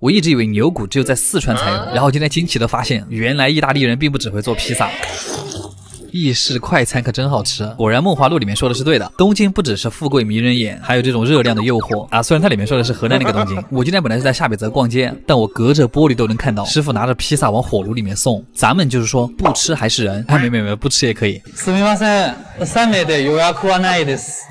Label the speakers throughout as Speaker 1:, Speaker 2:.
Speaker 1: 我一直以为牛骨只有在四川才有，然后今天惊奇的发现，原来意大利人并不只会做披萨。意式快餐可真好吃，果然《梦华录》里面说的是对的，东京不只是富贵迷人眼，还有这种热量的诱惑啊！虽然它里面说的是河南那个东京，我今天本来是在下北泽逛街，但我隔着玻璃都能看到师傅拿着披萨往火炉里面送。咱们就是说不吃还是人，没，不吃也可以。
Speaker 2: すみません、3名で予約はないです。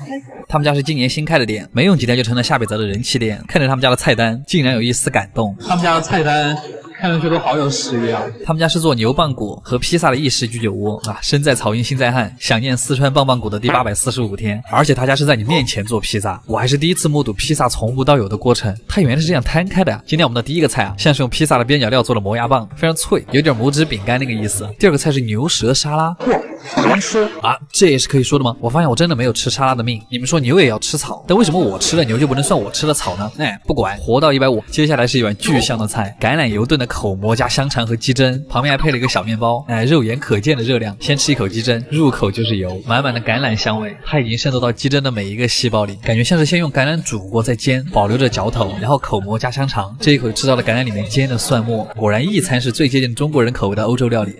Speaker 1: 他们家是今年新开的店，没用几天就成了下北泽的人气店。看着他们家的菜单，竟然有一丝感动。
Speaker 2: 他们家的菜单看上去都好有食欲啊！
Speaker 1: 他们家是做牛棒骨和披萨的意式居酒屋啊，身在曹营心在汉，想念四川棒棒骨的第845天。而且他家是在你面前做披萨，我还是第一次目睹披萨从无到有的过程。它原来是这样摊开的呀！今天我们的第一个菜啊，像是用披萨的边角料做的磨牙棒，非常脆，有点拇指饼干那个意思。第二个菜是牛舌沙拉，
Speaker 2: 哇，好难吃
Speaker 1: 啊！这也是可以说的吗？我发现我真的没有吃沙拉的命。你们说牛也要吃草，但为什么我吃了牛就不能算我吃了草呢？哎，不管，活到150。接下来是一碗巨香的菜，橄榄油炖的口蘑加香肠和鸡胗，旁边还配了一个小面包，哎，肉眼可见的热量。先吃一口鸡胗，入口就是油，满满的橄榄香味，它已经渗透到鸡胗的每一个细胞里，感觉像是先用橄榄煮过再煎，保留着嚼头，然后口蘑加香肠，这一口吃到了橄榄里面煎的蒜末。果然一餐是最接近中国人口味的欧洲料理。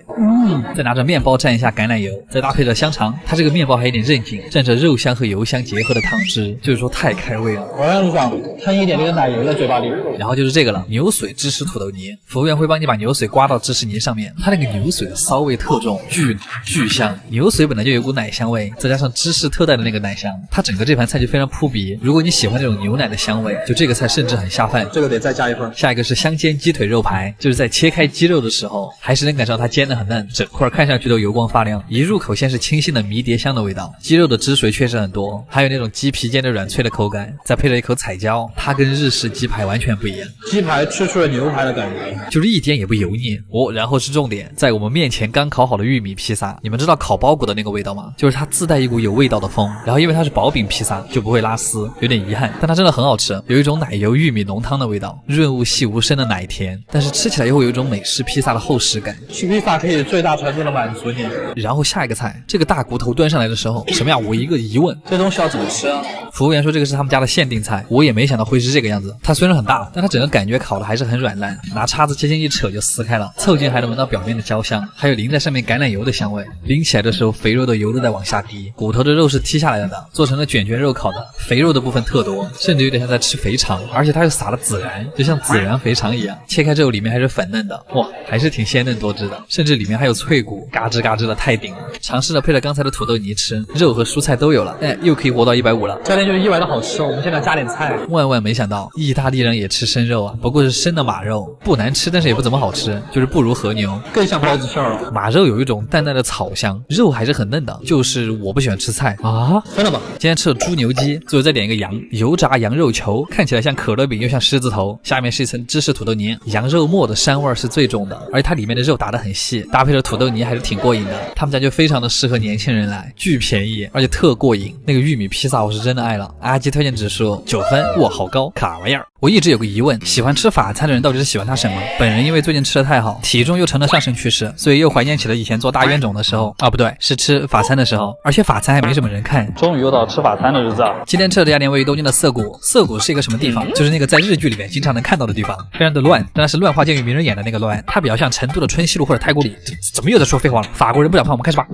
Speaker 1: 再拿着面包蘸一下橄榄油，再搭配着香肠，它这个面包还有点韧劲，蘸着肉香和油香结合的汤汁，就是说太开胃了。
Speaker 2: 我让路上喷一点这个奶油在嘴巴里。
Speaker 1: 然后就是这个了，牛髓芝士土豆泥，服务员会帮你把牛髓刮到芝士泥上面，它那个牛髓的骚味特重，巨香。牛髓本来就有股奶香味，再加上芝士特带的那个奶香，它整个这盘菜就非常扑鼻。如果你喜欢这种牛奶的香味，就这个菜甚至很下饭。
Speaker 2: 这个得再加一份。
Speaker 1: 下一个是香煎鸡腿肉排，就是在切开鸡肉的时候，还是能感受到它煎得很嫩，整块看上去都油光发亮。一入口先是清新的迷迭香的味道，鸡肉的汁水确实很多，还有那种鸡皮煎的软脆的口感，再配了一口彩椒，它跟日式鸡排完全不一样。
Speaker 2: 鸡排吃出了牛排的感觉，
Speaker 1: 就是一点也不油腻哦。然后是重点，在我们面前刚烤好的玉米披萨，你们知道烤包谷的那个味道吗？就是它自带一股有味道的风，然后因为它是薄饼披萨，就不会拉丝，有点遗憾，但它真的很好吃，有一种奶油玉米浓汤的味道，润物细无声的奶甜，但是吃起来又会有一种美式披萨的厚实感。
Speaker 2: 吃披萨可以最大程度的满足你。
Speaker 1: 然后下一个菜，这个大骨头端上来的时候，什么呀？我一个疑问，
Speaker 2: 这东西要怎么吃啊？
Speaker 1: 服务员说这个是他们家的限定菜，我也没想到会是这个样子。它虽然很大，但它整个感觉烤的还是很软烂，拿叉子轻轻一扯就撕开了，凑近还能闻到表面的焦香，还有淋在上面橄榄油的香味。拎起来的时候，肥肉的油都在往下滴，骨头的肉是剔下来的，做成了卷肉烤的，肥肉的部分特多，甚至有点像在吃肥肠，而且它又撒了孜然，就像孜然肥肠一样。切开之后里面还是粉嫩的，哇，还是挺鲜嫩多汁的，甚至里面还有脆骨，嘎吱嘎吱的，太顶了。尝试着配了刚才的土豆泥吃，肉和蔬菜都有了，哎，又可以活到150了。
Speaker 2: 这天就是意外的好吃，我们现在加点菜。
Speaker 1: 万万没想到，意大利人也吃生肉啊，不过是生的马肉，不难吃，但是也不怎么好吃，就是不如和牛，
Speaker 2: 更像包子馅儿了。
Speaker 1: 马肉有一种淡淡的草香，肉还是很嫩的，就是我不喜欢吃菜啊。
Speaker 2: 真的吗？
Speaker 1: 今天吃了猪牛鸡，最后再点一个羊，油炸羊肉球，看起来像可乐饼又像狮子头，下面是一层芝士土豆泥，羊肉末的膻味是最重的，而且它里面的肉打得很细，搭配着土豆泥还是挺过瘾的。他们家就非常的适合年轻人来，巨便宜，而且特过瘾。那个玉米披萨我是真的爱了，阿基推荐指数9分，哇，好高，卡玩意儿。我一直有个疑问，喜欢吃法餐的人到底是喜欢它什么？本人因为最近吃的太好，体重又成了上升趋势，所以又怀念起了以前做大冤种的时候啊，不对，是吃法餐的时候，而且法餐还没什么人看。
Speaker 2: 终于又到吃法餐的日子啊！
Speaker 1: 今天吃的这家店位于东京的涩谷，涩谷是一个什么地方？就是那个在日剧里面经常能看到的地方，非常的乱，当然是乱花渐欲迷人眼的那个乱，它比较像成都的春熙路或者太古里。怎么又在说废话了？法国人不讲话，我们开始吧。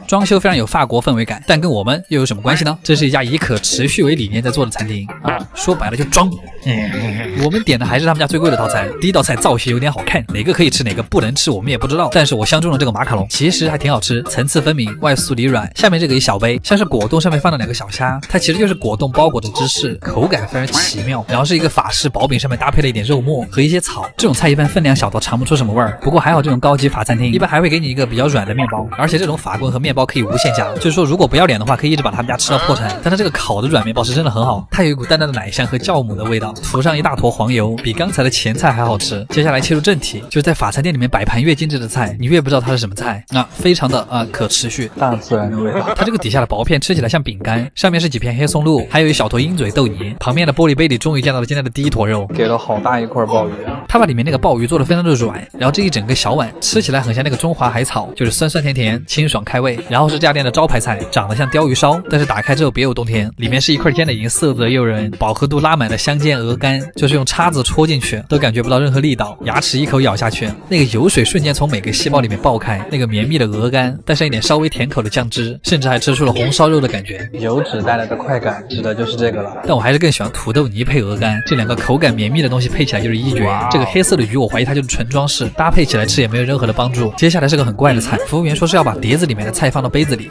Speaker 1: 装修非常有法国氛围感，但跟我们又有什么关系呢？这是一家以可持续为理念在做的餐厅啊，说白了就装。我们点的还是他们家最贵的套餐，第一道菜造型有点好看，哪个可以吃哪个不能吃我们也不知道，但是我相中了这个马卡龙，其实还挺好吃，层次分明，外酥里软。下面这个一小杯像是果冻上面放了2个小虾，它其实就是果冻包裹着芝士，口感非常奇妙。然后是一个法式薄饼，上面搭配了一点肉末和一些草，这种菜一般分量小到尝不出什么味儿，不过还好这种高级法餐厅一般还会给你一个比较软的面包，而且这种法棍和面包可以无限加，就是说如果不要脸的话可以一直把他们家吃到破产。但它这个烤的软面包是真的很好，它有一股淡淡的奶香和酵母的味道，涂上一大坨黄油，比刚才的前菜还好吃。接下来切入正题，就是在法餐店里面摆盘越精致的菜，你越不知道它是什么菜啊，非常的可持续，
Speaker 2: 大自然的味道。
Speaker 1: 它这个底下的薄片吃起来像饼干，上面是几片黑松露，还有一小坨鹰嘴豆泥，旁边的玻璃杯里终于见到了今天的第一坨肉，
Speaker 2: 给了好大一块鲍鱼啊！
Speaker 1: 它把里面那个鲍鱼做的非常的软，然后这一整个小碗吃起来很像那个中华海草，就是酸酸甜甜，清爽开胃。然后是这家店的招牌菜，长得像鲷鱼烧，但是打开之后别有洞天，里面是一块煎的已经色泽诱人、饱和度拉满的香煎鹅肝，就是用叉子戳进去都感觉不到任何力道，牙齿一口咬下去，那个油水瞬间从每个细胞里面爆开，那个绵密的鹅肝带上一点稍微甜口的酱汁，甚至还吃出了红烧肉的感觉。
Speaker 2: 油脂带来的快感指的就是这个了。
Speaker 1: 但我还是更喜欢土豆泥配鹅肝，这两个口感绵密的东西配起来就是一绝。这个黑色的鱼我怀疑它就是纯装饰，搭配起来吃也没有任何的帮助。接下来是个很怪的菜，服务员说是要把碟子里面的菜放到杯子里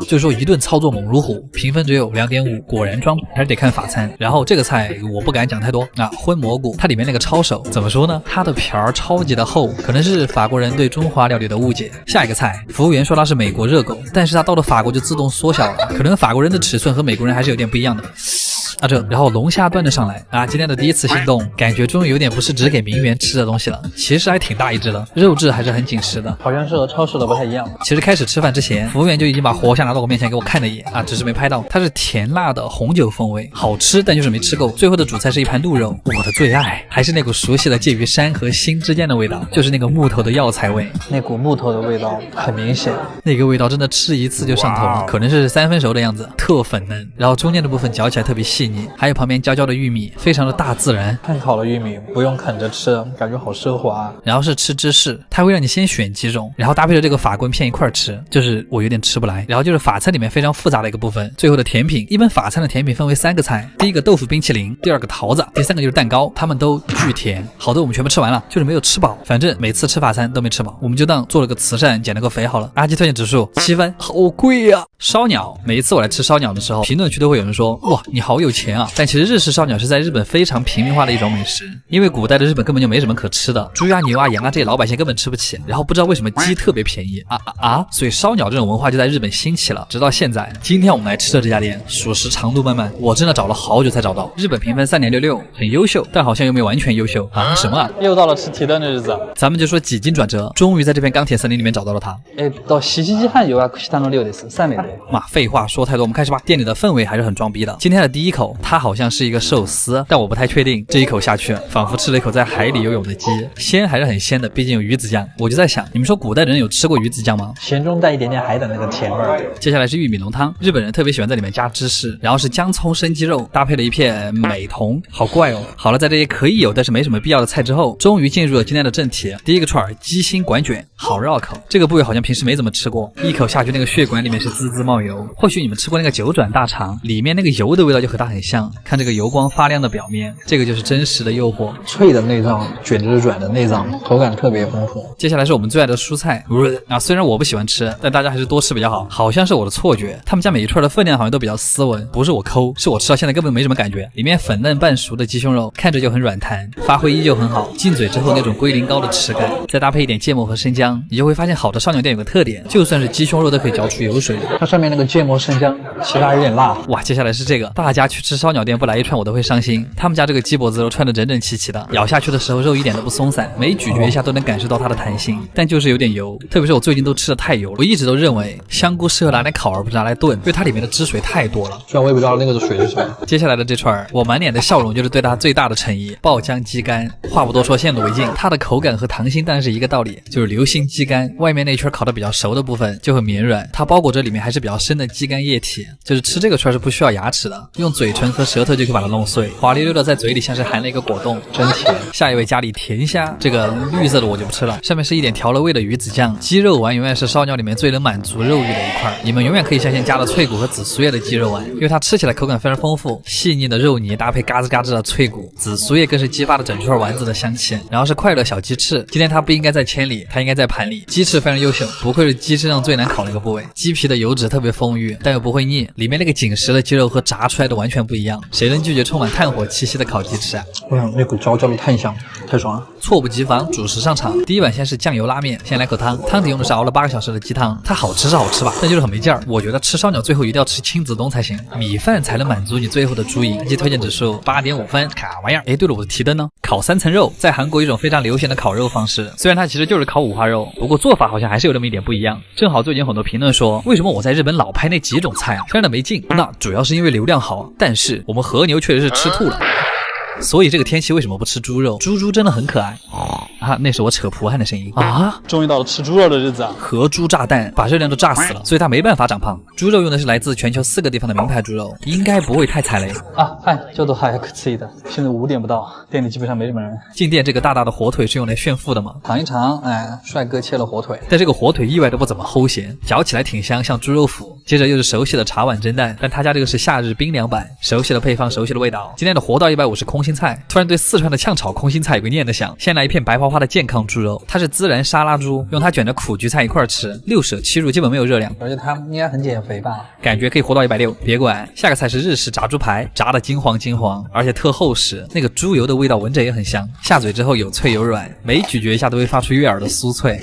Speaker 1: 就是说一顿操作猛如虎，评分只有2.5，果然装还是得看法餐。然后这个菜我不敢讲太多啊，荤蘑菇，它里面那个抄手怎么说呢？它的皮儿超级的厚，可能是法国人对中华料理的误解。下一个菜，服务员说它是美国热狗，但是它到了法国就自动缩小了，可能法国人的尺寸和美国人还是有点不一样的。然后龙虾端着上来啊！今天的第一次心动，感觉终于有点不是只给名媛吃的东西了，其实还挺大一只的，肉质还是很紧实的，
Speaker 2: 好像是和超市的不太一样。
Speaker 1: 其实开始吃饭之前，服务员就已经把活虾拿到我面前给我看了一眼啊，只是没拍到。它是甜辣的红酒风味，好吃，但就是没吃够。最后的主菜是一盘鹿肉，我的最爱，还是那股熟悉的介于山和心之间的味道，就是那个木头的药材味，
Speaker 2: 那股木头的味道很明显，
Speaker 1: 那个味道真的吃一次就上头了，可能是3分熟的样子，特粉嫩，然后中间的部分嚼起来特别细腻，还有旁边焦焦的玉米，非常的大自然。
Speaker 2: 看烤的玉米不用啃着吃，感觉好奢华啊。
Speaker 1: 然后是吃芝士，它会让你先选几种，然后搭配着这个法棍片一块吃，就是我有点吃不来。然后就是法餐里面非常复杂的一个部分，最后的甜品，一般法餐的甜品分为3个菜，第一个豆腐冰淇淋，第2个桃子，第3个就是蛋糕，它们都巨甜。好的我们全部吃完了，就是没有吃饱，反正每次吃法餐都没吃饱，我们就当做了个慈善，减了个肥好了。垃圾推荐指数7分，好贵呀。烧鸟，每一次我来吃烧鸟的时候，评论区都会有人说，哇，你好有钱啊！但其实日式烧鸟是在日本非常平民化的一种美食，因为古代的日本根本就没什么可吃的，猪啊牛啊羊啊这些老百姓根本吃不起，然后不知道为什么鸡特别便宜所以烧鸟这种文化就在日本兴起了，直到现在。今天我们来吃的这家店，属实长路漫漫，我真的找了好久才找到。日本评分3.66，很优秀，但好像又没有完全优秀啊？什么啊？
Speaker 2: 又到了吃提灯的日子，
Speaker 1: 咱们就说几经转折，终于在这片钢铁森林里面找到了它。
Speaker 2: 到西西汉有啊，下の量です3名で。
Speaker 1: 嘛，废话说太多，我们开始吧。店里的氛围还是很装逼的。今天的第一口，它好像是一个寿司，但我不太确定。这一口下去，仿佛吃了一口在海里游泳的鸡，鲜还是很鲜的，毕竟有鱼子酱。我就在想，你们说古代人有吃过鱼子酱吗？
Speaker 2: 咸中带一点点海的那个甜味儿。
Speaker 1: 接下来是玉米浓汤，日本人特别喜欢在里面加芝士，然后是姜葱生鸡肉，搭配了一片美瞳，好怪哦。好了，在这些可以有但是没什么必要的菜之后，终于进入了今天的正题。第一个串鸡心管卷，好绕口。这个部位好像平时没怎么吃过，一口下去那个血管里面是滋滋冒油。或许你们吃过那个九转大肠，里面那个油的味道就和它很像。看这个油光发亮的表面，这个就是真实的诱惑。
Speaker 2: 脆的内脏，卷着软的内脏，口感特别丰富。
Speaker 1: 接下来是我们最爱的蔬菜虽然我不喜欢吃，但大家还是多吃比较好。好像是我的错觉，他们家每一串的分量好像都比较斯文，不是我抠，是我吃到现在根本没什么感觉。里面粉嫩半熟的鸡胸肉，看着就很软弹，发挥依旧很好，进嘴之后那种龟苓膏的吃感，再搭配一点芥末和生姜，你就会发现好的烧鸟店有个特点，就算是鸡胸肉都可以嚼出油水。
Speaker 2: 它上面那个芥末生姜，其他有点辣。
Speaker 1: 哇，接下来是这个，大家去吃烧鸟店不来一串我都会伤心。他们家这个鸡脖子肉串得整整齐齐的，咬下去的时候肉一点都不松散，每咀嚼一下都能感受到它的弹性，但就是有点油，特别是我最近都吃的太油了。我一直都认为香菇适合拿来烤而不是拿来炖，因为它里面的汁水太多了。
Speaker 2: 虽然我也不知道那个水是什么。
Speaker 1: 接下来的这串，我满脸的笑容就是对它最大的诚意。爆浆鸡肝，话不多说，先入为敬。它的口感和溏心当然是一个道理，就是流心鸡肝，外面那圈烤的比较熟的部分就很绵软，它包裹着里面还是比较深的鸡肝液体，就是吃这个串是不需要牙齿的，用嘴唇和舌头就可以把它弄碎，滑溜溜的在嘴里像是含了一个果冻，真甜。下一位家里甜虾，这个绿色的我就不吃了，上面是一点调了味的鱼子酱。鸡肉丸永远是烧鸟里面最能满足肉欲的一块，你们永远可以相信加了脆骨和紫苏叶的鸡肉丸，因为它吃起来口感非常丰富，细腻的肉泥搭配嘎吱嘎吱的脆骨，紫苏叶更是激发了整串丸子的香气。然后是快乐小鸡翅，今天它不应该在千里，它应该在盘里。鸡翅非常优秀，不愧是鸡翅上最难烤的一个部位，鸡皮的油脂特别丰腴，但又不会腻，里面那个紧实的鸡肉和炸出来的完全不一样，谁能拒绝充满炭火气息的烤鸡翅啊？
Speaker 2: 我想那股焦焦的炭香太爽了。
Speaker 1: 猝不及防，主食上场。第一碗先是酱油拉面，先来口汤，汤底用的是熬了8个小时的鸡汤，它好吃是好吃吧，但就是很没劲儿。我觉得吃烧鸟最后一定要吃亲子冬才行，米饭才能满足你最后的猪瘾。鸡推荐指数8.5分，卡玩意儿。对了，我的提灯呢？烤3层肉，在韩国一种非常流行的烤肉方式，虽然它其实就是烤五花肉，不过做法好像还是有那么一点不一样。正好最近很多评论说，为什么我在日本老拍那几种菜啊，非常的没劲？那主要是因为流量好，但是我们和牛确实是吃吐了。所以这个天气为什么不吃猪肉？猪真的很可爱。啊，那是我扯蒲汗的声音啊！
Speaker 2: 终于到了吃猪肉的日子啊！
Speaker 1: 合猪炸弹把热量都炸死了，所以它没办法长胖。猪肉用的是来自全球4个地方的名牌猪肉，应该不会太踩雷
Speaker 2: 啊。嗨，这都还可以的。现在5点不到，店里基本上没什么人。
Speaker 1: 进店这个大大的火腿是用来炫富的吗？
Speaker 2: 尝一尝，哎，帅哥切了火腿，
Speaker 1: 但这个火腿意外的不怎么齁咸，嚼起来挺香，像猪肉脯。接着又是熟悉的茶碗蒸蛋，但他家这个是夏日冰凉版，熟悉的配方，熟悉的味道。今天的活到150空心菜，突然对四川的炝炒空心菜有个念的想。先来一片白花花的健康猪肉，它是孜然沙拉猪，用它卷着苦菊菜一块吃，6舍7入，基本没有热量，
Speaker 2: 而且它应该很减肥吧？
Speaker 1: 感觉可以活到160。别管，下个菜是日式炸猪排，炸的金黄，而且特厚实，那个猪油的味道闻着也很香，下嘴之后有脆有软，每咀嚼一下都会发出悦耳的酥脆。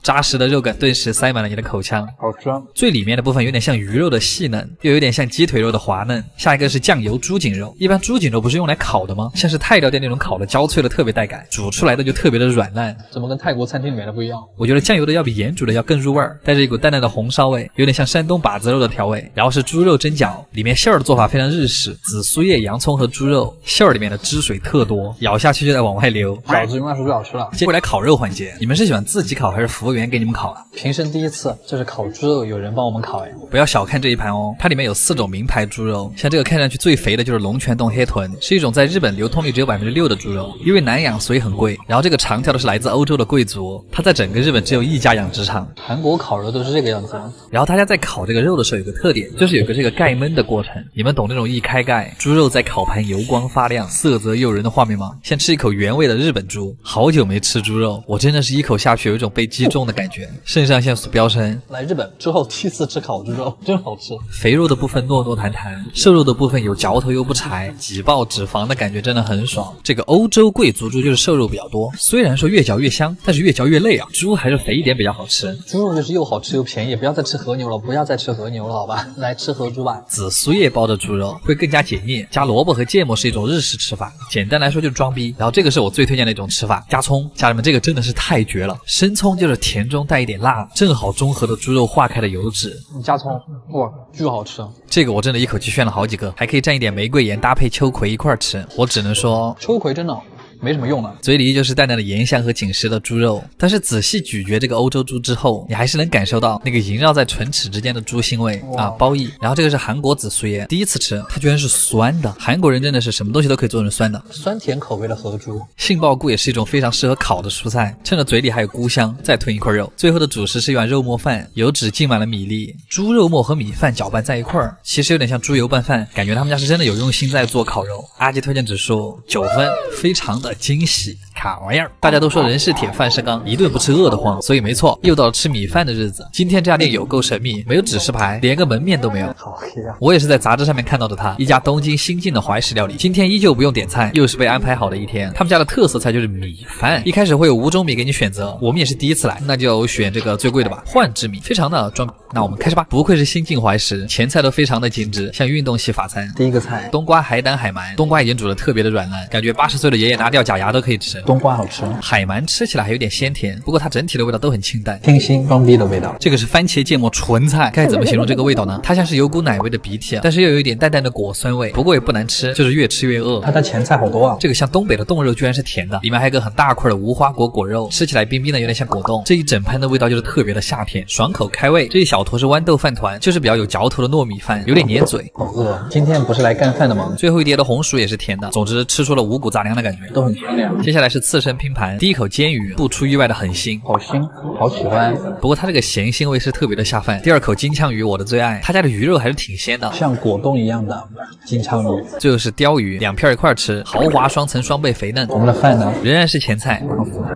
Speaker 1: 扎实的肉感顿时塞满了你的口腔，
Speaker 2: 好吃。
Speaker 1: 最里面的部分有点像鱼肉的细嫩，又有点像鸡腿肉的滑嫩。下一个是酱油猪颈肉，一般猪颈肉不是用来烤的吗？像是泰料店那种烤的焦脆的特别带感，煮出来的就特别的软烂。
Speaker 2: 怎么跟泰国餐厅里面的不一样？
Speaker 1: 我觉得酱油的要比盐煮的要更入味儿，带着一股淡淡的红烧味，有点像山东把子肉的调味。然后是猪肉蒸饺，里面馅儿的做法非常日式，紫苏叶、洋葱和猪肉，馅儿里面的汁水特多，咬下去就在往外流。
Speaker 2: 饺子永远是最好吃了。
Speaker 1: 接过来烤肉环节，你们是喜欢自己烤还是服务员给你们烤啊？
Speaker 2: 平生第一次，这是烤猪肉有人帮我们烤哎！
Speaker 1: 不要小看这一盘哦，它里面有4种名牌猪肉，像这个看上去最肥的就是龙泉洞黑豚，是一种在日本流通率只有6%的猪肉，因为难养所以很贵。然后这个长条的是来自欧洲的贵族，它在整个日本只有1家养殖场。
Speaker 2: 韩国烤肉都是这个样子。
Speaker 1: 然后大家在烤这个肉的时候有个特点，就是有个这个盖焖的过程。你们懂那种一开盖，猪肉在烤盘油光发亮、色泽诱人的画面吗？先吃一口原味的日本猪，好久没吃猪肉，我真的是一口下去有一种被击中的感觉，肾上腺素飙升。
Speaker 2: 来日本之后第一次吃烤猪肉，真好吃。
Speaker 1: 肥肉的部分糯糯弹弹，瘦肉的部分有嚼头又不柴，挤爆脂肪的感觉真的很爽。这个欧洲贵族猪就是瘦肉比较多，虽然说越嚼越香，但是越嚼越累啊。猪还是肥一点比较好吃。
Speaker 2: 猪肉就是又好吃又便宜，不要再吃和牛了，不要再吃和牛了，好吧？来吃和猪吧。
Speaker 1: 紫苏叶包的猪肉会更加解腻，加萝卜和芥末是一种日式吃法，简单来说就是装逼。然后这个是我最推荐的一种吃法，加葱。家人们，这个真的是太绝了，生葱就是甜中带一点辣，正好中和了猪肉化开的油脂。
Speaker 2: 加葱，哇，巨好吃。
Speaker 1: 这个我真的一口气炫了好几个，还可以蘸一点玫瑰盐搭配秋葵一块吃。我只能说
Speaker 2: 秋葵真的没什么用了，
Speaker 1: 嘴里依旧是淡淡的盐香和紧实的猪肉，但是仔细咀嚼这个欧洲猪之后，你还是能感受到那个萦绕在唇齿之间的猪腥味啊，褒义。然后这个是韩国紫苏叶，第一次吃，它居然是酸的。韩国人真的是什么东西都可以做成酸的，
Speaker 2: 酸甜口味的和猪。
Speaker 1: 杏鲍菇也是一种非常适合烤的蔬菜，趁着嘴里还有菇香，再吞一块肉。最后的主食是一碗肉末饭，油脂浸满了米粒，猪肉末和米饭搅拌在一块儿，其实有点像猪油拌饭，感觉他们家是真的有用心在做烤肉。阿吉推荐指数9分，非常的惊喜。卡玩意儿，大家都说人是铁饭是钢，一顿不吃饿得慌，所以没错，又到了吃米饭的日子。今天这家店有够神秘，没有指示牌，连个门面都没有。
Speaker 2: 好黑啊！
Speaker 1: 我也是在杂志上面看到的它，一家东京新进的怀石料理。今天依旧不用点菜，又是被安排好的一天。他们家的特色菜就是米饭，一开始会有5种米给你选择，我们也是第一次来，那就选这个最贵的吧，幻之米，非常的装。那我们开始吧。不愧是新进怀石，前菜都非常的精致，像运动系法餐。
Speaker 2: 第一个菜，
Speaker 1: 冬瓜海胆海鳗，冬瓜已经煮得特别的软烂，感觉80岁的爷爷拿掉假牙都可以吃。
Speaker 2: 冬瓜好吃，
Speaker 1: 海鳗吃起来还有点鲜甜，不过它整体的味道都很清淡，
Speaker 2: 清新装逼的味道。
Speaker 1: 这个是番茄芥末纯菜，该怎么形容这个味道呢？它像是有股奶味的鼻涕，但是又有一点淡淡的果酸味，不过也不难吃，就是越吃越饿。
Speaker 2: 它的前菜好多啊，
Speaker 1: 这个像东北的冻肉居然是甜的，里面还有一个很大块的无花果果肉，吃起来冰冰的，有点像果冻。这一整盘的味道就是特别的夏天，爽口开胃。这一小坨是豌豆饭团，就是比较有嚼头的糯米饭，有点粘嘴。
Speaker 2: 好饿，今天不是来干饭的吗？
Speaker 1: 最后一碟的红薯也是甜的，总之吃出了五谷杂粮的感觉，
Speaker 2: 都很清凉。
Speaker 1: 接下来是刺身拼盘，第一口煎鱼，不出意外的很腥，
Speaker 2: 好腥，好喜欢。
Speaker 1: 不过它这个咸腥味是特别的下饭。第二口金枪鱼，我的最爱，他家的鱼肉还是挺鲜的，
Speaker 2: 像果冻一样的金枪鱼。
Speaker 1: 最后是鲷鱼，2片一块吃，豪华双层双倍肥嫩。
Speaker 2: 我们的饭呢，
Speaker 1: 仍然是前菜，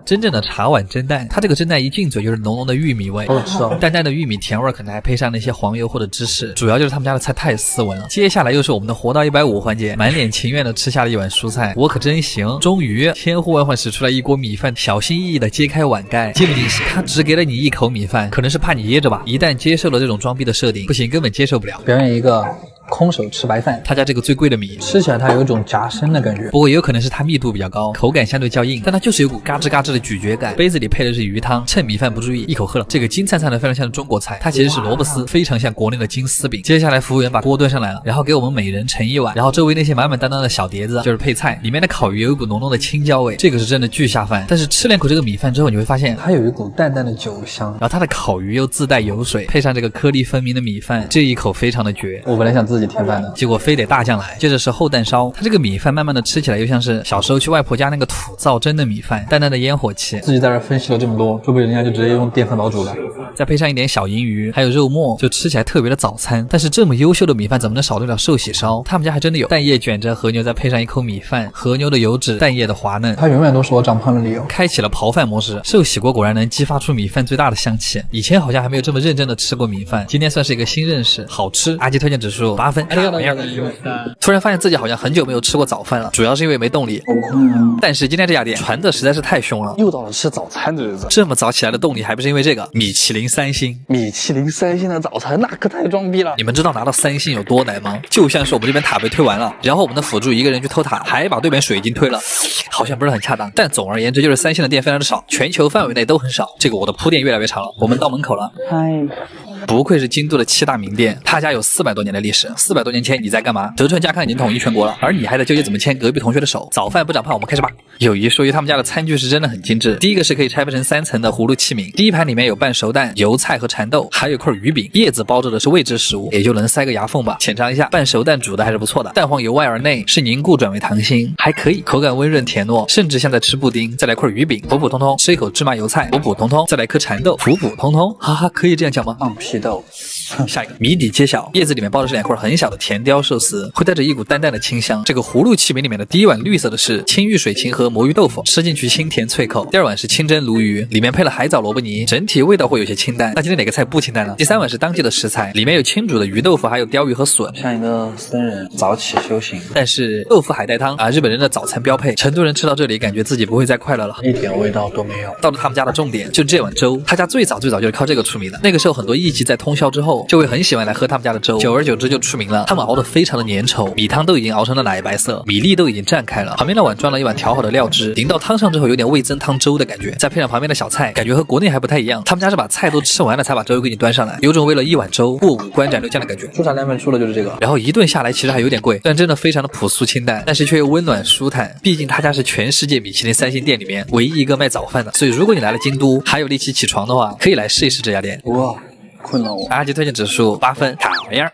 Speaker 1: 真正的茶碗蒸蛋，它这个蒸蛋一进嘴就是浓浓的玉米味，
Speaker 2: 好吃哦，
Speaker 1: 淡淡的玉米甜味，可能还配上那些黄油或者芝士，主要就是他们家的菜太斯文了。接下来又是我们的活到150环节，满脸情愿的吃下了一碗蔬菜，我可真行。终于千呼万唤使出来一锅米饭，小心翼翼的揭开碗盖，惊不惊喜？他只给了你一口米饭，可能是怕你噎着吧。一旦接受了这种装逼的设定，不行，根本接受不了。
Speaker 2: 表演一个空手吃白饭。
Speaker 1: 他家这个最贵的米，
Speaker 2: 吃起来它有一种夹生的感觉，
Speaker 1: 不过也有可能是它密度比较高，口感相对较硬，但它就是有股嘎吱嘎吱的咀嚼感。杯子里配的是鱼汤，趁米饭不注意一口喝了。这个金灿灿的非常像中国菜，它其实是萝卜丝，非常像国内的金丝饼。接下来服务员把锅端上来了，然后给我们每人盛一碗，然后周围那些满满当当的小碟子就是配菜，里面的烤鱼有一股浓浓的青椒味，这个是真的巨下饭。但是吃两口这个米饭之后，你会发现
Speaker 2: 它有一股淡淡的酒香，
Speaker 1: 然后它的烤鱼又自带油水，配上这个颗粒分明的米饭，这一口非常的绝。
Speaker 2: 我本来想自己添饭的，
Speaker 1: 结果非得大酱来。接着是厚蛋烧，它这个米饭慢慢的吃起来又像是小时候去外婆家那个土灶蒸的米饭，淡淡的烟火气。
Speaker 2: 自己在这分析了这么多，会不会人家就直接用电饭煲煮了？
Speaker 1: 再配上一点小银鱼，还有肉末，就吃起来特别的早餐。但是这么优秀的米饭怎么能少得了寿喜烧？他们家还真的有蛋液卷着和牛，再配上一口米饭，和牛的油脂，蛋液的滑嫩，
Speaker 2: 它永远都是我长胖的理由。
Speaker 1: 开启了刨饭模式，寿喜锅果然能激发出米饭最大的香气。以前好像还没有这么认真的吃过米饭，今天算是一个新认识，好吃。阿基推荐指数8分。突然发现自己好像很久没有吃过早饭了，主要是因为没动力。但是今天这家店传的实在是太凶了，
Speaker 2: 又到了吃早餐的日子。
Speaker 1: 这么早起来的动力还不是因为这个米其林3星。
Speaker 2: 米其林3星的早餐那可太装逼了。
Speaker 1: 你们知道拿到3星有多难吗？就像是我们这边塔被推完了，然后我们的辅助一个人去偷塔，还把对面水晶推了，好像不是很恰当。但总而言之就是3星的店非常的少，全球范围内都很少。这个我的铺垫越来越长了，我们到门口了。
Speaker 2: 嗨，
Speaker 1: 不愧是京都的7大名店，他家有400多年的历史。400多年前你在干嘛？德川家康已经统一全国了，而你还在纠结怎么牵隔壁同学的手。早饭不长胖，我们开始吧。有一说一，他们家的餐具是真的很精致。第一个是可以拆分成3层的葫芦器皿，第一盘里面有半熟蛋、油菜和蚕豆，还有一块鱼饼，叶子包着的是未知食物，也就能塞个牙缝吧。浅尝一下，半熟蛋煮的还是不错的，蛋黄由外而内，是凝固转为溏心，还可以，口感温润甜糯，甚至像在吃布丁。再来块鱼饼，普普通通；吃一口芝麻油菜，普普通通；再来颗蚕豆，普普通通。哈哈，可以这样讲吗？
Speaker 2: 放屁豆。
Speaker 1: 下一个谜底揭晓，叶子里面包的是2块很小的甜鲷寿司，会带着一股淡淡的清香。这个葫芦器皿里面的第一碗绿色的是青玉水芹和魔芋豆腐，吃进去清甜脆口。第二碗是清蒸鲈鱼，里面配了海藻萝卜泥，整体味道会有些清淡。那今天哪个菜不清淡呢？第3碗是当季的食材，里面有清煮的鱼豆腐，还有鲷鱼和笋。
Speaker 2: 像一个僧人早起修行。
Speaker 1: 但是豆腐海带汤啊，日本人的早餐标配，成都人吃到这里感觉自己不会再快乐了，
Speaker 2: 一点味道都没有。
Speaker 1: 到了他们家的重点，就这碗粥，他家最早就是靠这个出名的。那个时候很多艺妓在通宵之后就会很喜欢来喝他们家的粥，久而久之就出名了。他们熬得非常的粘稠，米汤都已经熬成了奶白色，米粒都已经绽开了。旁边的碗装了一碗调好的料汁，淋到汤上之后有点味增汤粥的感觉，再配上旁边的小菜，感觉和国内还不太一样。他们家是把菜都吃完了才把粥给你端上来，有种为了一碗粥过五关斩六将的感觉。
Speaker 2: 出产量面出的就是这个，
Speaker 1: 然后一顿下来其实还有点贵，但真的非常的朴素清淡，但是却又温暖舒坦。毕竟他家是全世界米其林3星店里面唯一一个卖早饭的，所以如果你来了京都还有力气起床的话，可以来试一试这家店。
Speaker 2: 哇，困了我。
Speaker 1: 阿基推荐指数8分，卡玩意儿。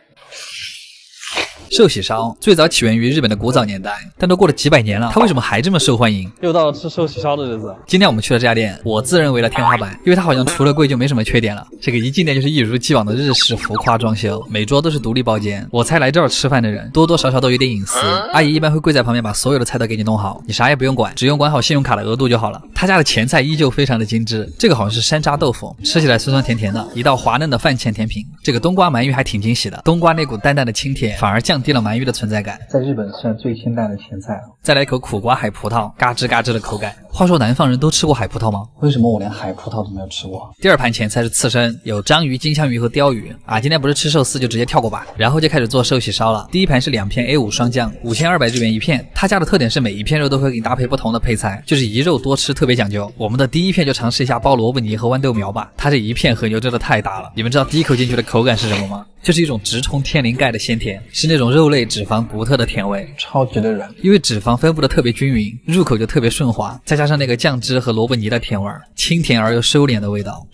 Speaker 1: 寿喜烧最早起源于日本的古早年代，但都过了几百年了，它为什么还这么受欢迎？
Speaker 2: 又到了吃寿喜烧的日子。
Speaker 1: 今天我们去了这家店，我自认为了天花板，因为它好像除了贵就没什么缺点了。这个一进店就是一如既往的日式浮夸装修，每桌都是独立包间。我猜来这儿吃饭的人多多少少都有点隐私，阿姨一般会跪在旁边把所有的菜都给你弄好，你啥也不用管，只用管好信用卡的额度就好了。他家的前菜依旧非常的精致，这个好像是山楂豆腐，吃起来酸酸甜甜的，一道滑嫩的饭前甜品。这个冬瓜鳗鱼还挺惊喜的，冬瓜那股淡淡的清甜反而降低了鳗鱼的存在感，
Speaker 2: 在日本算最清淡的前菜了。
Speaker 1: 再来一口苦瓜海葡萄，嘎吱嘎吱的口感。话说南方人都吃过海葡萄吗？
Speaker 2: 为什么我连海葡萄都没有吃过？
Speaker 1: 第二盘前菜是刺身，有章鱼、金枪鱼和鲷鱼啊。今天不是吃寿司就直接跳过吧。然后就开始做寿喜烧了。第一盘是2片 A5 双酱，5200日元一片。他家的特点是每一片肉都会给你搭配不同的配菜，就是一肉多吃特别讲究。我们的第一片就尝试一下包萝卜泥和豌豆苗吧。它这一片和牛真的太大了，你们知道第一口进去的口感是什么吗？就是一种直冲天灵盖的鲜甜，是那种肉类脂肪独特的甜味，
Speaker 2: 超级的软，
Speaker 1: 因为脂肪分布的特别均匀，入口就特别顺滑，再加上那个酱汁和萝卜泥的甜味，清甜而又收敛的味道。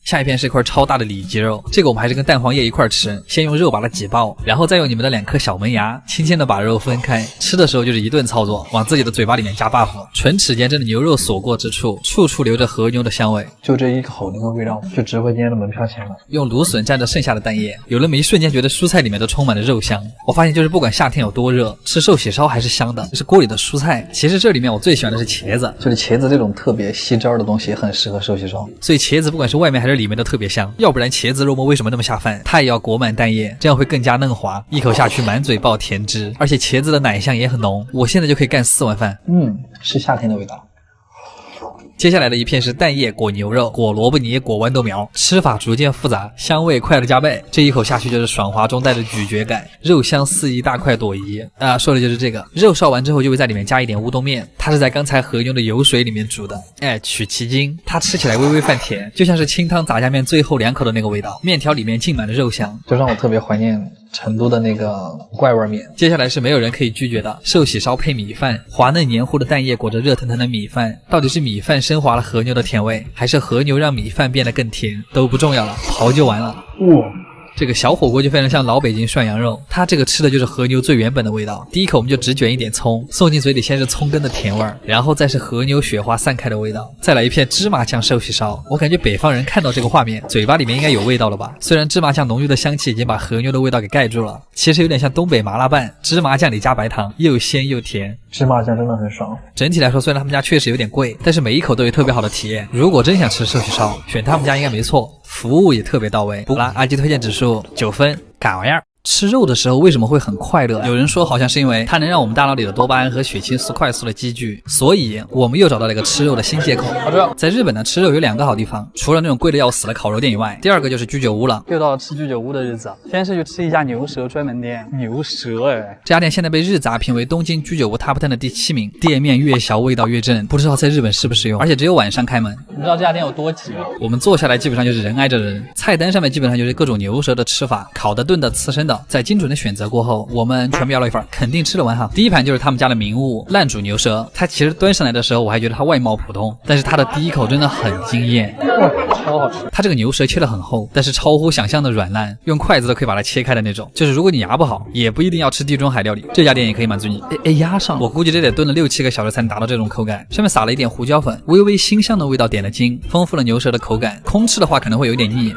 Speaker 1: 下一片是一块超大的里脊肉，这个我们还是跟蛋黄液一块吃，先用肉把它挤爆，然后再用你们的2颗小门牙轻轻的把肉分开，吃的时候就是一顿操作，往自己的嘴巴里面加 buff， 唇齿间真的牛肉所过之处，处处留着和牛的香味，
Speaker 2: 就这一口那个味道就值回今天的门票钱了。
Speaker 1: 用芦笋蘸着剩下的蛋液，有那么一瞬间觉得蔬菜里面都充满了肉香。我发现就是不管夏天有多热，吃寿喜烧还是香的，就是锅里的蔬菜。其实这里面我最喜欢的是茄子，
Speaker 2: 就是茄子这种特别吸汁的东西很适合寿喜烧，
Speaker 1: 所以茄子不管是外面还是里面都特别香，要不然茄子肉末为什么那么下饭？它也要裹满蛋液，这样会更加嫩滑，一口下去满嘴爆甜汁，而且茄子的奶香也很浓，我现在就可以干4碗饭。
Speaker 2: 是夏天的味道。
Speaker 1: 接下来的一片是蛋液裹牛肉裹萝卜泥裹豌豆苗，吃法逐渐复杂，香味快了加倍。这一口下去就是爽滑中带着咀嚼感，肉香四溢，大块朵颐啊！说的就是这个。肉烧完之后就会在里面加一点乌冬面，它是在刚才和牛的油水里面煮的，取其精，它吃起来微微泛甜，就像是清汤杂酱面最后2口的那个味道，面条里面浸满了肉香，
Speaker 2: 就让我特别怀念成都的那个怪味面。
Speaker 1: 接下来是没有人可以拒绝的寿喜烧配米饭，滑嫩黏糊的蛋液裹着热腾腾的米饭，到底是米饭升华了和牛的甜味，还是和牛让米饭变得更甜，都不重要了，刨就完了。
Speaker 2: 哇，
Speaker 1: 这个小火锅就非常像老北京涮羊肉，它这个吃的就是和牛最原本的味道。第一口我们就只卷一点葱，送进嘴里先是葱根的甜味儿，然后再是和牛雪花散开的味道，再来一片芝麻酱寿喜烧。我感觉北方人看到这个画面，嘴巴里面应该有味道了吧？虽然芝麻酱浓郁的香气已经把和牛的味道给盖住了，其实有点像东北麻辣拌，芝麻酱里加白糖，又鲜又甜。
Speaker 2: 芝麻酱真的很爽。
Speaker 1: 整体来说，虽然他们家确实有点贵，但是每一口都有特别好的体验。如果真想吃寿喜烧，选他们家应该没错，服务也特别到位。好啦，阿基推荐指数9分，干玩意儿。吃肉的时候为什么会很快乐？有人说好像是因为它能让我们大脑里的多巴胺和血清素快速的积聚，所以我们又找到了一个吃肉的新借口。在日本呢，吃肉有2个好地方，除了那种贵的要死的烤肉店以外，第2个就是居酒屋了。
Speaker 2: 又到了吃居酒屋的日子，先是去吃一家牛舌专门店。牛舌
Speaker 1: 这家店现在被日杂评为东京居酒屋 Top 10的第7名，店面越小味道越正，不知道在日本适不适用，而且只有晚上开门。
Speaker 2: 你知道这家店有多挤吗？
Speaker 1: 我们坐下来基本上就是人挨着人，菜单上面基本上就是各种牛舌的吃法，烤的、炖的、刺身的。在精准的选择过后，我们全部要了一份，肯定吃得完哈。第一盘就是他们家的名物烂煮牛舌，它其实端上来的时候我还觉得它外貌普通，但是它的第一口真的很惊艳，
Speaker 2: 超好吃。
Speaker 1: 它这个牛舌切得很厚，但是超乎想象的软烂，用筷子都可以把它切开的那种。就是如果你牙不好，也不一定要吃地中海料理，这家店也可以满足你。压上，我估计这得炖了6、7个小时才能达到这种口感。上面撒了一点胡椒粉，微微辛香的味道点了睛，丰富了牛舌的口感。空吃的话可能会有点腻，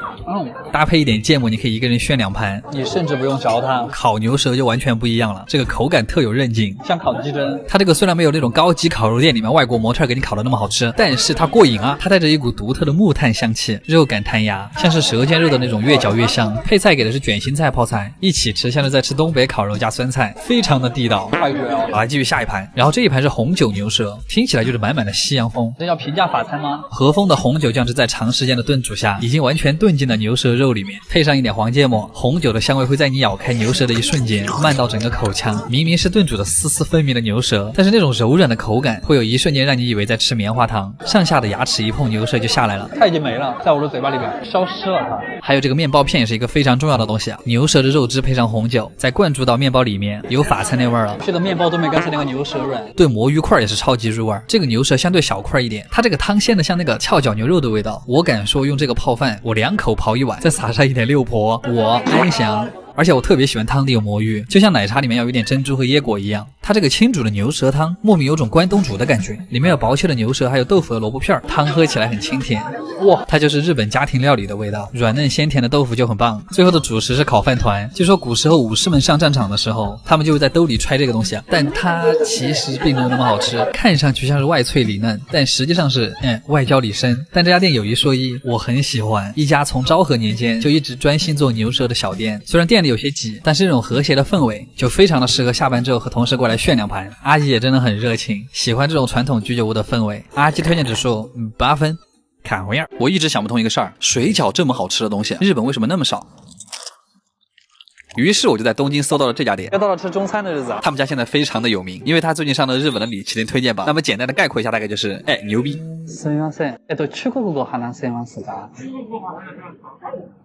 Speaker 1: 搭配一点芥末，你可以一个人炫2盘，
Speaker 2: 你甚至不用嚼它。
Speaker 1: 烤牛舌就完全不一样了，这个口感特有韧劲，
Speaker 2: 像烤鸡胗。
Speaker 1: 它这个虽然没有那种高级烤肉店里面外国模特给你烤的那么好吃，但是它过瘾啊！它带着一股独特的木炭香气，肉感弹牙，像是舌尖肉的那种，越嚼越香。配菜给的是卷心菜泡菜，一起吃像是在吃东北烤肉加酸菜，非常的地道。
Speaker 2: 太绝了！
Speaker 1: 好，来继续下一盘，然后这一盘是红酒牛舌，听起来就是满满的西洋风。
Speaker 2: 这叫平价法餐吗？
Speaker 1: 和风的红酒酱汁在长时间的炖煮下，已经完全炖进了牛舌肉里面，配上一点黄芥末，红酒的香味会在你咬开牛舌的一瞬间漫到整个口腔。明明是炖煮的丝丝分明的牛舌，但是那种柔软的口感会有一瞬间让你以为在吃棉花糖，上下的牙齿一碰牛舌就下来了。
Speaker 2: 它已经没了，在我的嘴巴里面消失了它。
Speaker 1: 还有这个面包片也是一个非常重要的东西啊，牛舌的肉汁配上红酒，再灌注到面包里面，有法餐那味儿了。
Speaker 2: 这个面包都没刚才那个牛舌软。
Speaker 1: 炖魔芋块也是超级入味，这个牛舌相对小块一点，它这个汤鲜的像那个翘脚牛肉的味道。我敢说用这个泡饭，我2口刨1碗，再撒上一点六婆，我安详。而且我特别喜欢汤里有魔芋，就像奶茶里面要有点珍珠和椰果一样。它这个清煮的牛舌汤莫名有种关东煮的感觉，里面有薄切的牛舌，还有豆腐和萝卜片，汤喝起来很清甜。哇，它就是日本家庭料理的味道，软嫩鲜甜的豆腐就很棒。最后的主食是烤饭团，据说古时候武士们上战场的时候，他们就会在兜里揣这个东西啊，但它其实并没有那么好吃，看上去像是外脆里嫩，但实际上是外焦里深。但这家店有一说一，我很喜欢，一家从昭和年间就一直专心做牛舌的小店，虽然店里有些挤，但是这种和谐的氛围就非常的适合下班之后和同事过来炫2盘。阿基也真的很热情，喜欢这种传统居酒屋的氛围。阿基推荐指数8分，看回样。我一直想不通一个事儿，水饺这么好吃的东西，日本为什么那么少？于是我就在东京搜到了这家店，
Speaker 2: 又到了吃中餐的日子啊！
Speaker 1: 他们家现在非常的有名，因为他最近上了日本的米其林推荐榜。那么简单的概括一下，大概就是牛逼。
Speaker 2: すみません。中国語話せますか？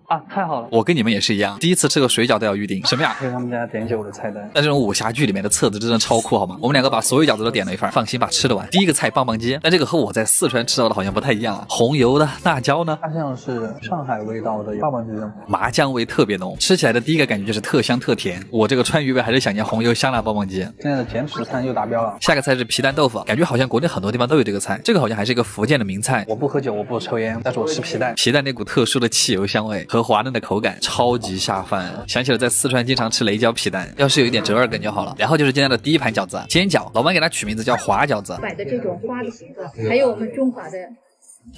Speaker 2: 啊，太好了！
Speaker 1: 我跟你们也是一样，第一次吃个水饺都要预定。什么呀？
Speaker 2: 这是他们家点酒的菜单。
Speaker 1: 但这种武侠剧里面的册子真的超酷，好吗？我们2个把所有饺子都点了一份，放心吧，吃得完。第一个菜棒棒鸡，但这个和我在四川吃到的好像不太一样啊。红油的辣椒呢？
Speaker 2: 它像是上海味道的棒棒鸡，
Speaker 1: 麻酱味特别浓，吃起来的第一个感觉就是特香特甜。我这个川渝味还是想念红油香辣棒棒鸡。
Speaker 2: 现在的减脂餐又达标了。
Speaker 1: 下个菜是皮蛋豆腐，感觉好像国内很多地方都有这个菜，这个好像还是一个福建的名菜。
Speaker 2: 我不喝酒，我不抽烟，但是我吃皮蛋。
Speaker 1: 皮蛋那股特殊的汽油香味和滑嫩的口感，超级下饭。想起了在四川经常吃雷椒皮蛋，要是有一点折耳根就好了。然后就是今天的第一盘饺子，煎饺，老板给它取名字叫花饺子，
Speaker 3: 摆的这种花的形状，还有我们中华的。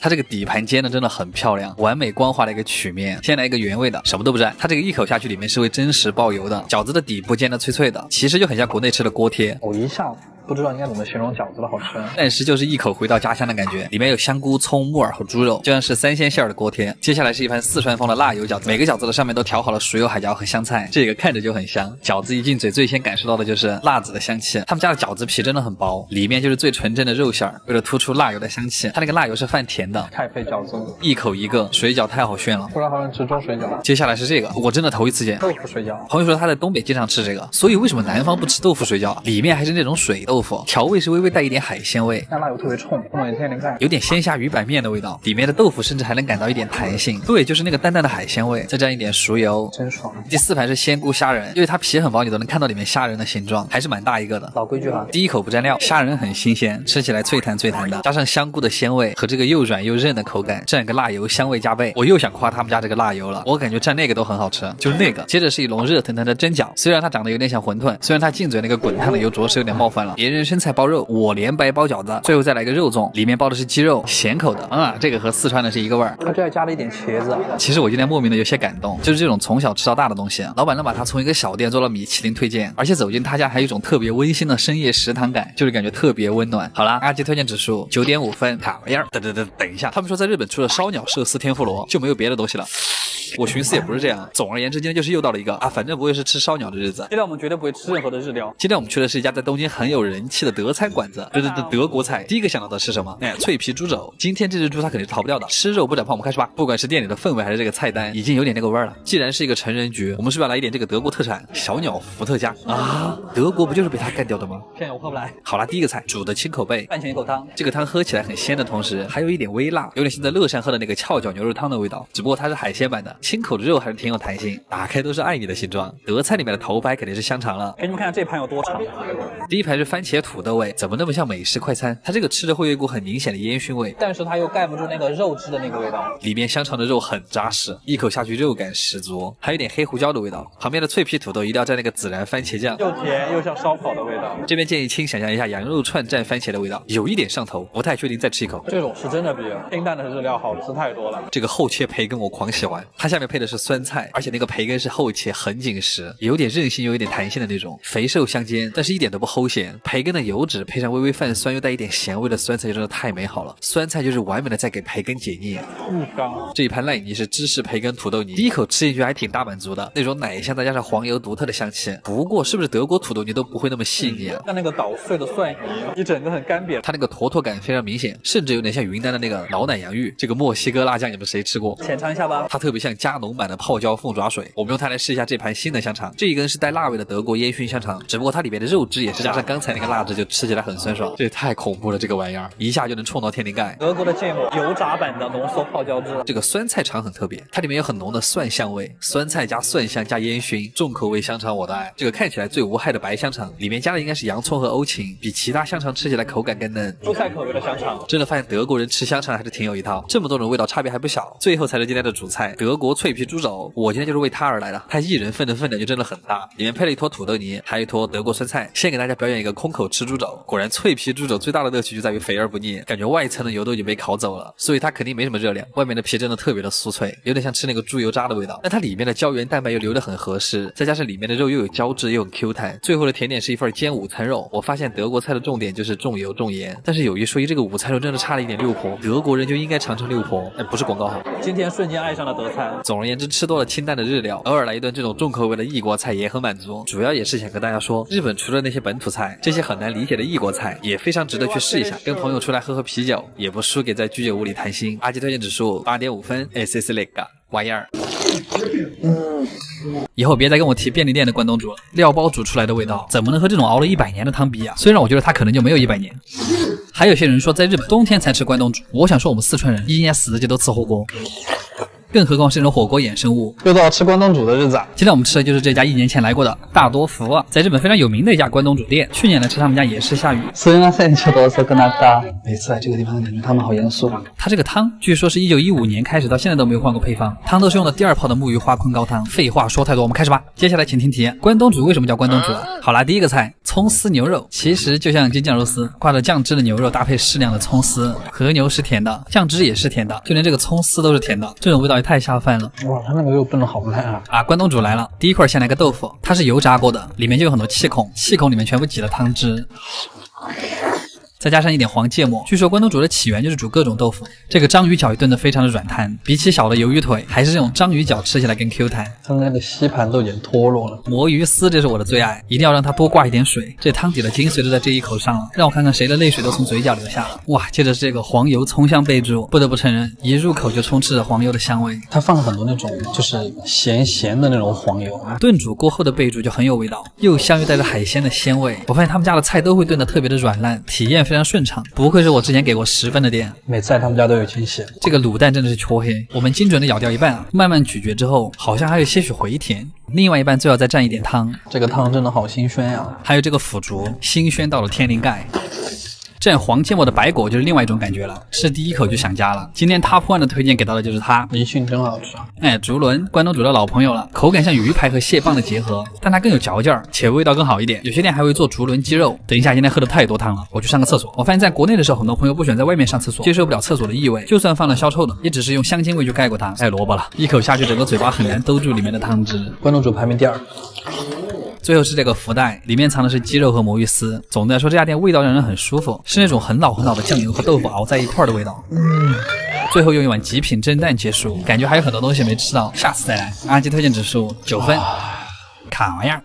Speaker 1: 它这个底盘煎的真的很漂亮，完美光滑的一个曲面。先来一个原味的，什么都不沾，它这个一口下去里面是会真实爆油的。饺子的底部煎的脆脆的，其实就很像国内吃的锅贴。
Speaker 2: 我一下不知道应该怎么形容饺子的好吃。
Speaker 1: 但是就是一口回到家乡的感觉，里面有香菇、葱、木耳和猪肉，就像是3鲜馅的锅贴。接下来是一盘四川风的辣油饺子，每个饺子的上面都调好了熟油、海椒和香菜，这个看着就很香。饺子一进嘴，最先感受到的就是辣子的香气。他们家的饺子皮真的很薄，里面就是最纯正的肉馅儿。为了突出辣油的香气，它那个辣油是泛甜的。
Speaker 2: 太配饺子，
Speaker 1: 一口一个，水饺太好炫了。
Speaker 2: 不然好像吃中水饺。
Speaker 1: 接下来是这个，我真的头一次见
Speaker 2: 豆腐水饺。
Speaker 1: 朋友说他在东北经常吃这个，所以为什么南方不吃豆腐水饺？里面还是那种水豆腐，调味是微微带一点海鲜味，
Speaker 2: 但辣油特别冲，弄点甜点盖，
Speaker 1: 有点鲜虾鱼板面的味道。里面的豆腐甚至还能感到一点弹性，对，就是那个淡淡的海鲜味，再加一点熟油，
Speaker 2: 真爽。
Speaker 1: 第4盘是鲜菇虾仁，因为它皮很薄，你都能看到里面虾仁的形状，还是蛮大一个的。
Speaker 2: 老规矩哈，
Speaker 1: 第一口不蘸料，虾仁很新鲜，吃起来脆弹脆弹的，加上香菇的鲜味和这个又软又韧的口感，蘸个辣油香味加倍。我又想夸他们家这个辣油了，我感觉蘸那个都很好吃，就是那个。接着是一笼热腾腾的蒸饺，虽然它长得有点像馄饨，虽然它进嘴那个滚烫的油着实有点冒犯了。别人生菜包肉，我连白包饺子，最后再来个肉粽，里面包的是鸡肉，咸口的啊，这个和四川的是一个味儿。
Speaker 2: 它这还加了一点茄子。
Speaker 1: 其实我今天莫名的有些感动，就是这种从小吃到大的东西，老板能把它从一个小店做到米其林推荐，而且走进他家还有一种特别温馨的深夜食堂感，就是感觉特别温暖。好啦，阿基推荐指数9.5分，卡玩意儿。等一下，他们说在日本除了烧鸟、寿司、天妇罗就没有别的东西了。我寻思也不是这样。总而言之，今天就是又到了一个反正不会是吃烧鸟的日子。
Speaker 2: 今天我们绝对不会吃任何的日料。
Speaker 1: 今天我们去的是一家在东京很有人气的德餐馆子，德国菜。第一个想到的是什么？脆皮猪肘。今天这只猪它肯定是逃不掉的。吃肉不长胖，我们开始吧。不管是店里的氛围还是这个菜单，已经有点那个味儿了。既然是一个成人局，我们是不是要来一点这个德国特产小鸟伏特加啊？德国不就是被它干掉的吗？
Speaker 2: 骗我喝不来。
Speaker 1: 好啦，第一个菜煮的清口贝，
Speaker 2: 饭前一口汤。
Speaker 1: 这个汤喝起来很鲜的同时，还有一点微辣，有点像在乐山喝的那个翘脚牛肉汤的味道，只不过它是海鲜版的。清口的肉还是挺有弹性，打开都是爱你的形状。德菜里面的头牌肯定是香肠了。
Speaker 2: 给你们看这盘有多长。
Speaker 1: 第一盘是番茄土豆味，怎么那么像美式快餐？它这个吃着会有一股很明显的烟熏味，
Speaker 2: 但是它又盖不住那个肉汁的那个味道。
Speaker 1: 里面香肠的肉很扎实，一口下去肉感十足，还有点黑胡椒的味道。旁边的脆皮土豆一定要蘸那个孜然番茄酱，
Speaker 2: 又甜又像烧烤的味道。
Speaker 1: 这边建议亲想象一下羊肉串蘸番茄的味道，有一点上头，不太确定，再吃一口。
Speaker 2: 这种是真的比清淡的日料好吃太多了。
Speaker 1: 这个厚切培根我狂喜欢，它下面配的是酸菜，而且那个培根是厚切很紧实，有点韧性又有点弹性的那种，肥瘦相间，但是一点都不齁咸。培根的油脂配上微微泛酸又带一点咸味的酸菜，就真的太美好了。酸菜就是完美的在给培根解腻。这一盘烂泥是芝士培根土豆泥，第一口吃进去还挺大满足的，那种奶香再加上黄油独特的香气。不过是不是德国土豆泥都不会那么细腻啊？
Speaker 2: 像那个捣碎的蒜泥，一整个很干瘪，
Speaker 1: 它那个坨坨感非常明显，甚至有点像云南的那个老奶洋芋。这个墨西哥辣酱你们谁吃过？
Speaker 2: 浅尝一下吧。
Speaker 1: 它特别像加浓版的泡椒凤爪水。我们用它来试一下这盘新的香肠，这一根是带辣味的德国烟熏香肠，只不过它里面的肉汁也是加上刚才那个辣汁，就吃起来很酸爽。这也太恐怖了，这个玩意儿一下就能冲到天灵盖。
Speaker 2: 德国的芥末油炸版的浓缩泡椒汁。
Speaker 1: 这个酸菜肠很特别，它里面有很浓的蒜香味，酸菜加蒜香加烟熏，重口味香肠我的爱。这个看起来最无害的白香肠，里面加的应该是洋葱和欧芹，比其他香肠吃起来口感更嫩。
Speaker 2: 蔬菜口味的香肠，
Speaker 1: 真的发现德国人吃香肠还是挺有一套，这么多种味道差别还不小。最后才是今天的主菜，德国脆皮猪肘，我今天就是为它而来的。它一人份的分量就真的很大，里面配了一坨土豆泥，还有一坨德国酸菜。先给大家表演一个空口吃猪肘，果然脆皮猪肘最大的乐趣就在于肥而不腻，感觉外层的油都已经被烤走了，所以它肯定没什么热量，外面的皮真的特别的酥脆，有点像吃那个猪油渣的味道。但它里面的胶原蛋白又留得很合适，再加上里面的肉又有胶质又很 Q 弹。最后的甜点是一份煎午餐肉。我发现德国菜的重点就是重油重盐，但是有一说一，这个午餐肉真的差了一点六婆，德国人就应该尝尝六婆。不是广告哈。
Speaker 2: 今天瞬间爱上了德餐。
Speaker 1: 总而言之，吃多了清淡的日料，偶尔来一顿这种重口味的异国菜也很满足。主要也是想跟大家说，日本除了那些本土菜，这些很难理解的异国菜也非常值得去试一下。跟朋友出来喝喝啤酒，也不输给在居酒屋里谈心。阿基推荐指数8.5分 ，SS 那个玩意儿。以后别再跟我提便利店的关东煮了，料包煮出来的味道怎么能和这种熬了100年的汤比啊？虽然我觉得它可能就没有100年。还有些人说在日本冬天才吃关东煮，我想说我们四川人一年4季都吃火锅。更何况是这种火锅衍生物。
Speaker 2: 又到了吃关东煮的日子。
Speaker 1: 今天我们吃的就是这家1年前来过的大多福啊，在日本非常有名的一家关东煮店。去年来吃他们家也是下雨。
Speaker 2: すみません、ちょっと遅くなった。每次来这个地方感觉他们好严肃。
Speaker 1: 它这个汤据说是1915年开始到现在都没有换过配方，汤都是用的第2泡的木鱼花昆高汤。废话说太多，我们开始吧。接下来请听题：关东煮为什么叫关东煮？好啦，第一个菜葱丝牛肉，其实就像京酱肉丝，挂着酱汁的牛肉搭配适量的葱丝，和牛是甜的，酱汁也是甜的，就连这个葱丝都是甜的，这种味道也太下饭了。
Speaker 2: 哇，它那个肉炖的好烂啊！
Speaker 1: 关东煮来了，第一块先来个豆腐，它是油炸过的，里面就有很多气孔，气孔里面全部挤了汤汁。再加上一点黄芥末。据说关东煮的起源就是煮各种豆腐。这个章鱼脚也炖得非常的软弹，比起小的鱿鱼腿，还是这种章鱼脚吃起来更 Q 弹。
Speaker 2: 刚才的吸盘都已经脱落了。
Speaker 1: 魔芋丝这是我的最爱，一定要让它多挂一点水。这汤底的精髓都在这一口上了，让我看看谁的泪水都从嘴角流下了。哇，接着是这个黄油葱香备注，不得不承认，一入口就充斥着黄油的香味。
Speaker 2: 它放了很多那种就是咸的那种黄油。
Speaker 1: 炖煮过后的备注就很有味道，又香又带着海鲜的鲜味。我发现他们家的菜都会炖得特别的软烂，体验非常顺畅，不愧是我之前给过10分的店。
Speaker 2: 每次来他们家都有惊喜。
Speaker 1: 这个卤蛋真的是黢黑，我们精准的咬掉一半啊，慢慢咀嚼之后，好像还有些许回甜。另外一半最好再蘸一点汤，
Speaker 2: 这个汤真的好新鲜呀！
Speaker 1: 还有这个腐竹，新鲜到了天灵盖。蘸黄芥末的白果就是另外一种感觉了，吃第一口就想家了。今天 Top 1的推荐给到的就是它，
Speaker 2: 一迅真好吃。
Speaker 1: 竹轮，关东煮的老朋友了，口感像鱼排和蟹棒的结合，但它更有嚼劲儿，且味道更好一点。有些店还会做竹轮鸡肉。等一下，今天喝的太多汤了，我去上个厕所。我发现在国内的时候，很多朋友不喜欢在外面上厕所，接受不了厕所的异味，就算放了消臭的，也只是用香精味去盖过它。太萝卜了，一口下去，整个嘴巴很难兜住里面的汤汁。
Speaker 2: 关东煮排名第2。
Speaker 1: 最后是这个福袋，里面藏的是鸡肉和魔芋丝。总的来说，这家店味道让人很舒服，是那种很老很老的酱油和豆腐熬在一块的味道。最后用一碗极品蒸蛋结束，感觉还有很多东西没吃到，下次再来。阿基推荐指数9分，卡玩意儿。